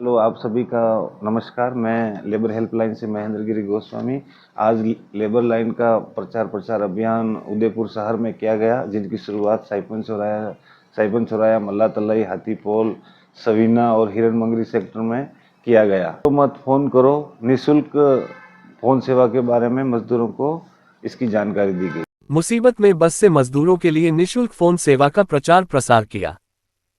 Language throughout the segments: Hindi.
हेलो, आप सभी का नमस्कार। मैं लेबर हेल्पलाइन से महेंद्र गिरी गोस्वामी। आज लेबर लाइन का प्रचार प्रसार अभियान उदयपुर शहर में किया गया, जिनकी शुरुआत साइपन चौराया, मल्ला तलाई, हाथीपोल, सवीना और हिरन मंगरी सेक्टर में किया गया। तो मत फोन करो निःशुल्क फोन सेवा के बारे में मजदूरों को इसकी जानकारी दी गई। मुसीबत में बस से मजदूरों के लिए निःशुल्क फोन सेवा का प्रचार प्रसार किया।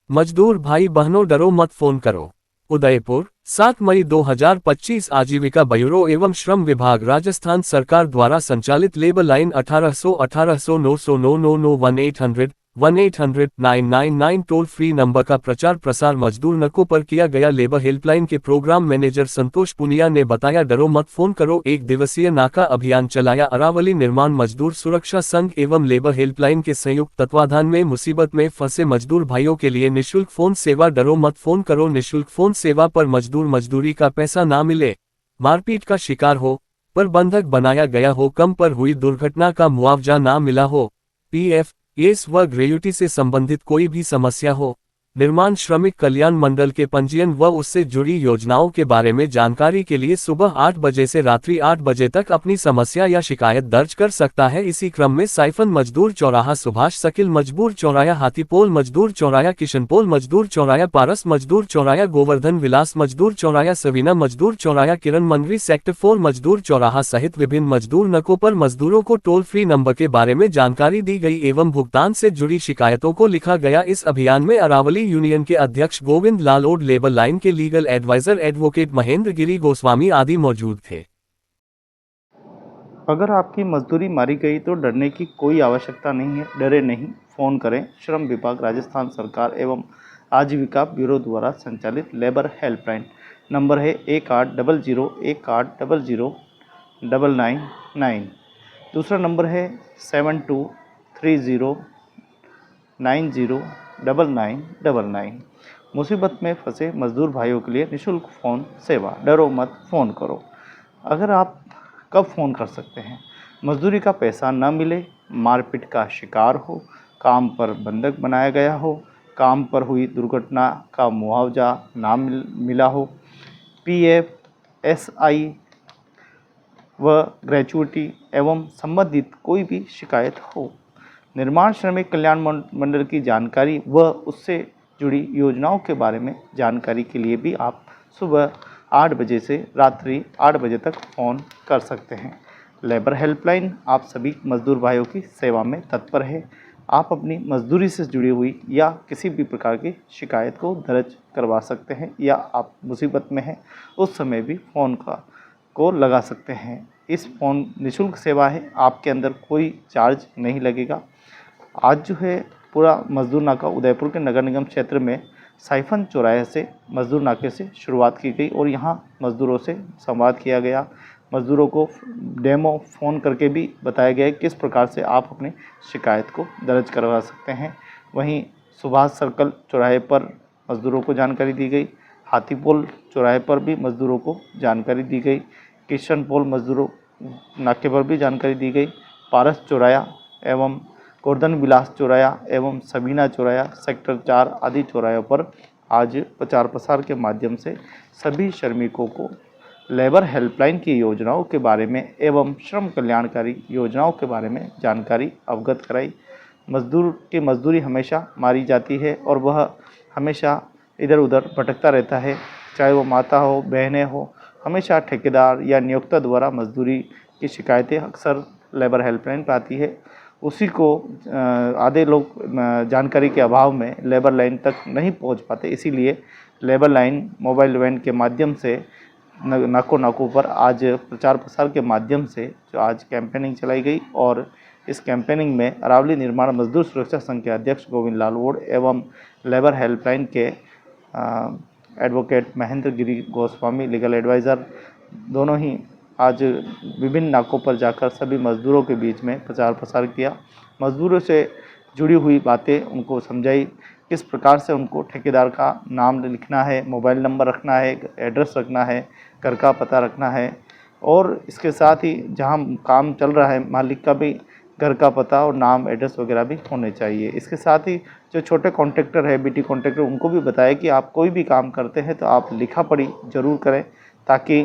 मजदूर भाई बहनों, डरो मत, फोन करो। उदयपुर 7 मई 2025। आजीविका ब्यूरो एवं श्रम विभाग राजस्थान सरकार द्वारा संचालित labour line 1800 900 999 1800 999 toll free number का प्रचार प्रसार मजदूर नकों पर किया गया। लेबर हेल्पलाइन के प्रोग्राम मैनेजर संतोष पुनिया ने बताया, डरो मत, फोन करो। एक दिवसीय नाका अभियान चलाया। अरावली निर्माण मजदूर सुरक्षा संघ एवं लेबर हेल्पलाइन के संयुक्त तत्वाधान में मुसीबत में फंसे मजदूर भाइयों के लिए निःशुल्क फोन सेवा। डरो मत, फोन करो। निःशुल्क फोन सेवा पर मजदूर मजदूरी का पैसा ना मिले, मारपीट का शिकार हो, पर बंधक बनाया गया हो, कम पर हुई दुर्घटना का मुआवजा ना मिला हो, पीएफ, एस व ग्रेच्युटी से संबंधित कोई भी समस्या हो, निर्माण श्रमिक कल्याण मंडल के पंजीयन व उससे जुड़ी योजनाओं के बारे में जानकारी के लिए सुबह 8 बजे से रात्रि 8 बजे तक अपनी समस्या या शिकायत दर्ज कर सकता है। इसी क्रम में साइफन मजदूर चौराहा, सुभाष सकिल मजदूर चौराया, हाथीपोल मजदूर चौराया, किशनपोल मजदूर चौराया, पारस मजदूर चौराया, गोवर्धन विलास मजदूर चौराया, सवीना मजदूर चौराया, किरण मंगरी सेक्टर 4 मजदूर चौराहा सहित विभिन्न मजदूर नकों पर मजदूरों को टोल फ्री नंबर के बारे में जानकारी दी गई एवं भुगतान से जुड़ी शिकायतों को लिखा गया। इस अभियान में अरावली यूनियन के अध्यक्ष गोविंद लाल ओड, लेबर लाइन के लीगल एडवाइजर एडवोकेट महेंद्र गिरी गोस्वामी आदि मौजूद थे। अगर आपकी मजदूरी मारी गई तो डरने की कोई आवश्यकता नहीं है। डरे नहीं, फ़ोन करें। श्रम विभाग राजस्थान सरकार एवं आजीविका ब्यूरो द्वारा संचालित लेबर हेल्पलाइन नंबर है 1800 दूसरा नंबर है 7230909999। मुसीबत में फंसे मजदूर भाइयों के लिए निःशुल्क फ़ोन सेवा। डरो मत, फ़ोन करो। अगर आप कब फ़ोन कर सकते हैं? मजदूरी का पैसा न मिले, मारपीट का शिकार हो, काम पर बंधक बनाया गया हो, काम पर हुई दुर्घटना का मुआवजा ना मिला हो, पीएफ, एसआई व ग्रेच्युटी एवं संबंधित कोई भी शिकायत हो, निर्माण श्रमिक कल्याण मंडल की जानकारी व उससे जुड़ी योजनाओं के बारे में जानकारी के लिए भी आप सुबह 8 बजे से रात्रि 8 बजे तक फ़ोन कर सकते हैं। लेबर हेल्पलाइन आप सभी मजदूर भाइयों की सेवा में तत्पर है। आप अपनी मजदूरी से जुड़ी हुई या किसी भी प्रकार की शिकायत को दर्ज करवा सकते हैं, या आप मुसीबत में हैं उस समय भी फ़ोन को लगा सकते हैं। इस फ़ोन निःशुल्क सेवा है, आपके अंदर कोई चार्ज नहीं लगेगा। आज जो है पूरा मजदूर नाका उदयपुर के नगर निगम क्षेत्र में साइफन चौराहे से मजदूर नाके से शुरुआत की गई और यहाँ मजदूरों से संवाद किया गया। मजदूरों को डेमो फ़ोन करके भी बताया गया किस प्रकार से आप अपनी शिकायत को दर्ज करवा सकते हैं। वहीं सुभाष सर्कल चौराहे पर मजदूरों को जानकारी दी गई, हाथीपोल चौराहे पर भी मजदूरों को जानकारी दी गई, किशनपोल मजदूरों नाके पर भी जानकारी दी गई, पारस चौराया एवं गोवर्धन विलास चौराया एवं सबीना चौराया सेक्टर 4 आदि चौरायों पर आज प्रचार प्रसार के माध्यम से सभी श्रमिकों को लेबर हेल्पलाइन की योजनाओं के बारे में एवं श्रम कल्याणकारी योजनाओं के बारे में जानकारी अवगत कराई। मजदूर की मजदूरी हमेशा मारी जाती है और वह हमेशा इधर उधर भटकता रहता है, चाहे वो माता हो, बहनें हो। हमेशा ठेकेदार या नियोक्ता द्वारा मजदूरी की शिकायतें अक्सर लेबर हेल्पलाइन पर आती है। उसी को आधे लोग जानकारी के अभाव में लेबर लाइन तक नहीं पहुंच पाते, इसीलिए लेबर लाइन मोबाइल वैन के माध्यम से नाकों पर आज प्रचार प्रसार के माध्यम से जो आज कैंपेनिंग चलाई गई और इस कैंपेनिंग में अरावली निर्माण मजदूर सुरक्षा संघ के अध्यक्ष गोविंद लाल ओड एवं लेबर हेल्पलाइन के एडवोकेट महेंद्र गिरी गोस्वामी लीगल एडवाइज़र दोनों ही आज विभिन्न नाकों पर जाकर सभी मजदूरों के बीच में प्रचार प्रसार किया। मजदूरों से जुड़ी हुई बातें उनको समझाई, किस प्रकार से उनको ठेकेदार का नाम लिखना है, मोबाइल नंबर रखना है, एड्रेस रखना है, घर का पता रखना है और इसके साथ ही जहां काम चल रहा है मालिक का भी घर का पता और नाम, एड्रेस वगैरह भी होने चाहिए। इसके साथ ही जो छोटे कॉन्ट्रैक्टर है, बीटी कॉन्ट्रैक्टर, उनको भी बताया कि आप कोई भी काम करते हैं तो आप लिखा पढ़ी ज़रूर करें, ताकि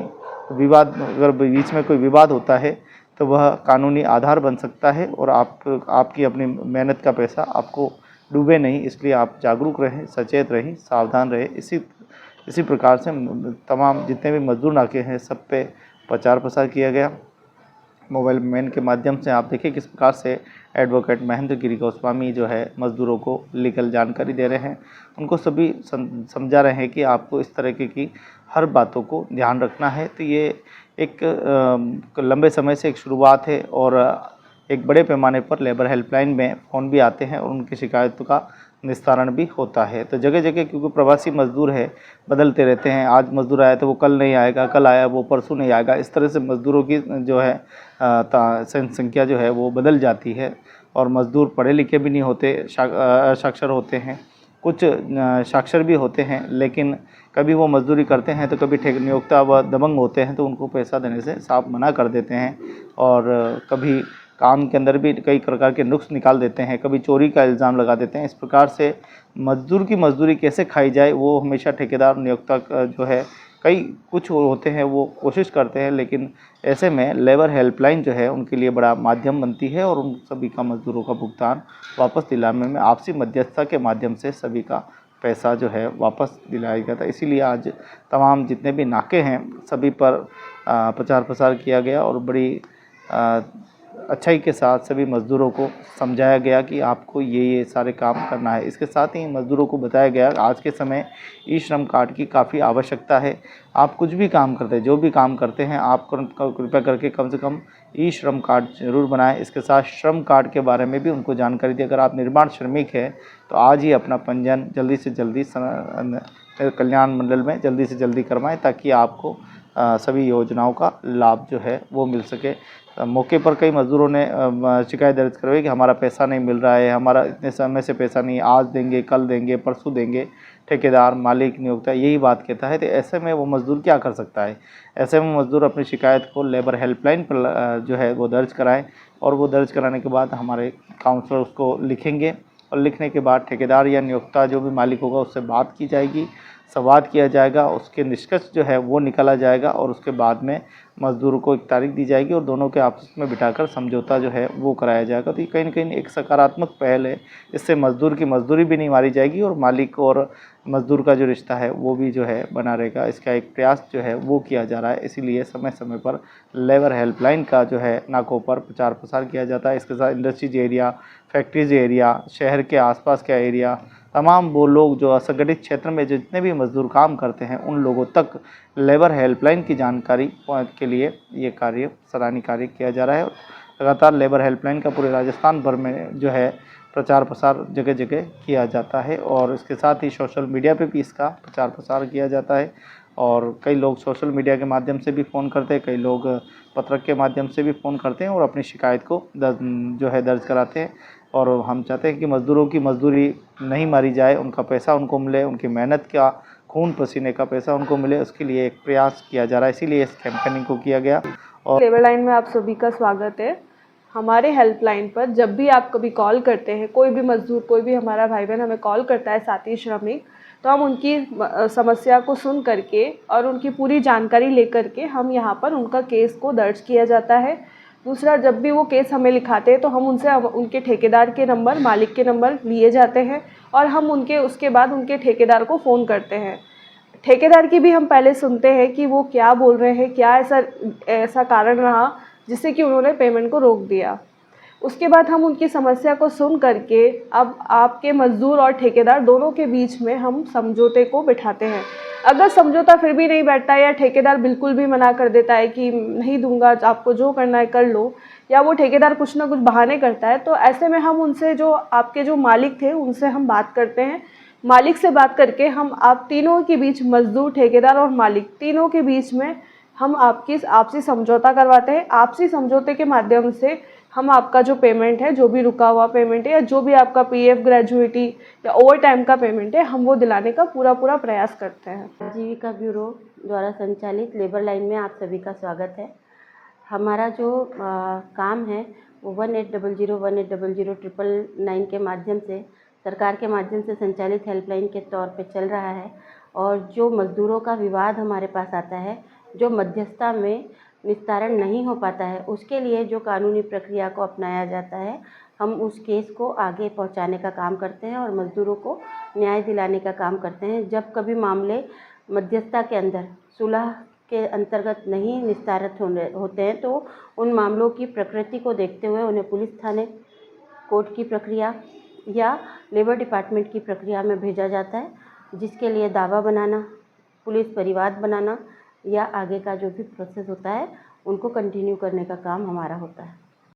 विवाद, अगर बीच में कोई विवाद होता है तो वह कानूनी आधार बन सकता है और आपकी अपनी मेहनत का पैसा आपको डूबे नहीं। इसलिए आप जागरूक रहें, सचेत रहें, सावधान रहें। इसी प्रकार से तमाम जितने भी मजदूर नाके हैं सब पे प्रचार प्रसार किया गया। मोबाइल मैन के माध्यम से आप देखिए किस प्रकार से एडवोकेट महेंद्र गिरी गोस्वामी जो है मज़दूरों को लीगल जानकारी दे रहे हैं, उनको सभी समझा रहे हैं कि आपको इस तरीके की हर बातों को ध्यान रखना है। तो ये एक लंबे समय से एक शुरुआत है और एक बड़े पैमाने पर लेबर हेल्पलाइन में फ़ोन भी आते हैं और उनकी शिकायतों का निस्तारण भी होता है। तो जगह जगह क्योंकि प्रवासी मज़दूर है, बदलते रहते हैं, आज मज़दूर आया तो वो कल नहीं आएगा, कल आया वो परसों नहीं आएगा, इस तरह से मज़दूरों की जो है संख्या जो है वो बदल जाती है। और मज़दूर पढ़े लिखे भी नहीं होते, साक्षर होते हैं, कुछ साक्षर भी होते हैं, लेकिन कभी वो मजदूरी करते हैं तो कभी नियोक्ता व दबंग होते हैं तो उनको पैसा देने से साफ मना कर देते हैं। और कभी काम के अंदर भी कई प्रकार के नुक्स निकाल देते हैं, कभी चोरी का इल्ज़ाम लगा देते हैं। इस प्रकार से मज़दूर की मजदूरी कैसे खाई जाए वो हमेशा ठेकेदार नियोक्ता जो है कुछ होते हैं वो कोशिश करते हैं, लेकिन ऐसे में लेबर हेल्पलाइन जो है उनके लिए बड़ा माध्यम बनती है और उन सभी का मज़दूरों का भुगतान वापस दिलाने में आपसी मध्यस्थता के माध्यम से सभी का पैसा जो है वापस दिलाया गया था। इसीलिए आज तमाम जितने भी नाके हैं सभी पर प्रचार प्रसार किया गया और बड़ी अच्छाई के साथ सभी मज़दूरों को समझाया गया कि आपको ये सारे काम करना है। इसके साथ ही मज़दूरों को बताया गया आज के समय ई श्रम कार्ड की काफ़ी आवश्यकता है। आप कुछ भी काम करते हैं, जो भी काम करते हैं, आप कृपया करके कम से कम ई श्रम कार्ड ज़रूर बनाएं। इसके साथ श्रम कार्ड के बारे में भी उनको जानकारी दी। अगर आप निर्माण श्रमिक हैं तो आज ही अपना पंजीयन जल्दी से जल्दी कल्याण मंडल में जल्दी से जल्दी करवाएं, ताकि आपको सभी योजनाओं का लाभ जो है वो मिल सके। मौके पर कई मज़दूरों ने शिकायत दर्ज करवाई कि हमारा पैसा नहीं मिल रहा है, हमारा इतने समय से पैसा नहीं, आज देंगे, कल देंगे, परसों देंगे। ठेकेदार, मालिक, नियोक्ता यही बात कहता है। तो ऐसे में वो मज़दूर क्या कर सकता है? ऐसे में मज़दूर अपनी शिकायत को लेबर हेल्पलाइन पर जो है वो दर्ज कराएं और वो दर्ज कराने के बाद हमारे काउंसलर उसको लिखेंगे और लिखने के बाद ठेकेदार या नियोक्ता जो भी मालिक होगा उससे बात की जाएगी, संवाद किया जाएगा, उसके निष्कर्ष जो है वो निकाला जाएगा और उसके बाद में मज़दूरों को एक तारीख दी जाएगी और दोनों के आपस में बिठाकर समझौता जो है वो कराया जाएगा। तो ये कहीं न कहीं एक सकारात्मक पहल है। इससे मज़दूर की मज़दूरी भी नहीं मारी जाएगी और मालिक और मज़दूर का जो रिश्ता है वो भी जो है बना रहेगा। इसका एक प्रयास जो है वो किया जा रहा है। इसीलिए समय समय पर लेबर हेल्पलाइन का जो है नाकों पर प्रचार प्रसार किया जाता है। इसके साथ इंडस्ट्रीज एरिया, फैक्ट्रीज एरिया, शहर के आसपास का एरिया, तमाम वो लोग जो असंगठित क्षेत्र में जितने भी मज़दूर काम करते हैं उन लोगों तक लेबर हेल्पलाइन की जानकारी के लिए ये कार्य सराहनीय कार्य किया जा रहा है। लगातार लेबर हेल्पलाइन का पूरे राजस्थान भर में जो है प्रचार प्रसार जगह जगह किया जाता है और इसके साथ ही सोशल मीडिया पे भी इसका प्रचार प्रसार किया जाता है। और कई लोग सोशल मीडिया के माध्यम से भी फ़ोन करते हैं, कई लोग पत्रक के माध्यम से भी फ़ोन करते हैं और अपनी शिकायत को जो है दर्ज कराते हैं। और हम चाहते हैं कि मज़दूरों की मज़दूरी नहीं मारी जाए, उनका पैसा उनको मिले, उनकी मेहनत का खून पसीने का पैसा उनको मिले, उसके लिए एक प्रयास किया जा रहा है। इसीलिए इस कैंपेनिंग को किया गया। और लेबर लाइन में आप सभी का स्वागत है। हमारे हेल्पलाइन पर जब भी आप कभी कॉल करते हैं, कोई भी मज़दूर, कोई भी हमारा भाई बहन हमें कॉल करता है, साथी श्रमिक, तो हम उनकी समस्या को सुन करके और उनकी पूरी जानकारी लेकर के हम यहाँ पर उनका केस को दर्ज किया जाता है। दूसरा, जब भी वो केस हमें लिखाते हैं तो हम उनसे उनके ठेकेदार के नंबर, मालिक के नंबर लिए जाते हैं और हम उसके बाद उनके ठेकेदार को फ़ोन करते हैं। ठेकेदार की भी हम पहले सुनते हैं कि वो क्या बोल रहे हैं, क्या ऐसा कारण रहा जिससे कि उन्होंने पेमेंट को रोक दिया। उसके बाद हम उनकी समस्या को सुन करके अब आपके मज़दूर और ठेकेदार दोनों के बीच में हम समझौते को बिठाते हैं। अगर समझौता फिर भी नहीं बैठता या ठेकेदार बिल्कुल भी मना कर देता है कि नहीं दूंगा, आपको जो करना है कर लो, या वो ठेकेदार कुछ ना कुछ बहाने करता है, तो ऐसे में हम उनसे जो आपके जो मालिक थे उनसे हम बात करते हैं। मालिक से बात करके हम आप तीनों के बीच, मज़दूर, ठेकेदार और मालिक तीनों के बीच में हम आपसी समझौता करवाते हैं। आपसी समझौते के माध्यम से हम आपका जो पेमेंट है, जो भी रुका हुआ पेमेंट है या जो भी आपका पीएफ, ग्रेजुइटी या ओवर टाइम का पेमेंट है, हम वो दिलाने का पूरा प्रयास करते हैं। आजीविका ब्यूरो द्वारा संचालित लेबर लाइन में आप सभी का स्वागत है। हमारा जो काम है वो 1800 1800 999 के माध्यम से सरकार के माध्यम से संचालित हेल्पलाइन के तौर पे चल रहा है। और जो मज़दूरों का विवाद हमारे पास आता है, जो मध्यस्थता में निस्तारण नहीं हो पाता है, उसके लिए जो कानूनी प्रक्रिया को अपनाया जाता है, हम उस केस को आगे पहुंचाने का काम करते हैं और मज़दूरों को न्याय दिलाने का काम करते हैं। जब कभी मामले मध्यस्थता के अंदर सुलह के अंतर्गत नहीं निस्तारित होते हैं, तो उन मामलों की प्रकृति को देखते हुए उन्हें पुलिस थाने, कोर्ट की प्रक्रिया या लेबर डिपार्टमेंट की प्रक्रिया में भेजा जाता है, जिसके लिए दावा बनाना, पुलिस परिवाद बनाना या आगे का जो भी प्रोसेस होता है उनको कंटिन्यू करने का काम हमारा होता है।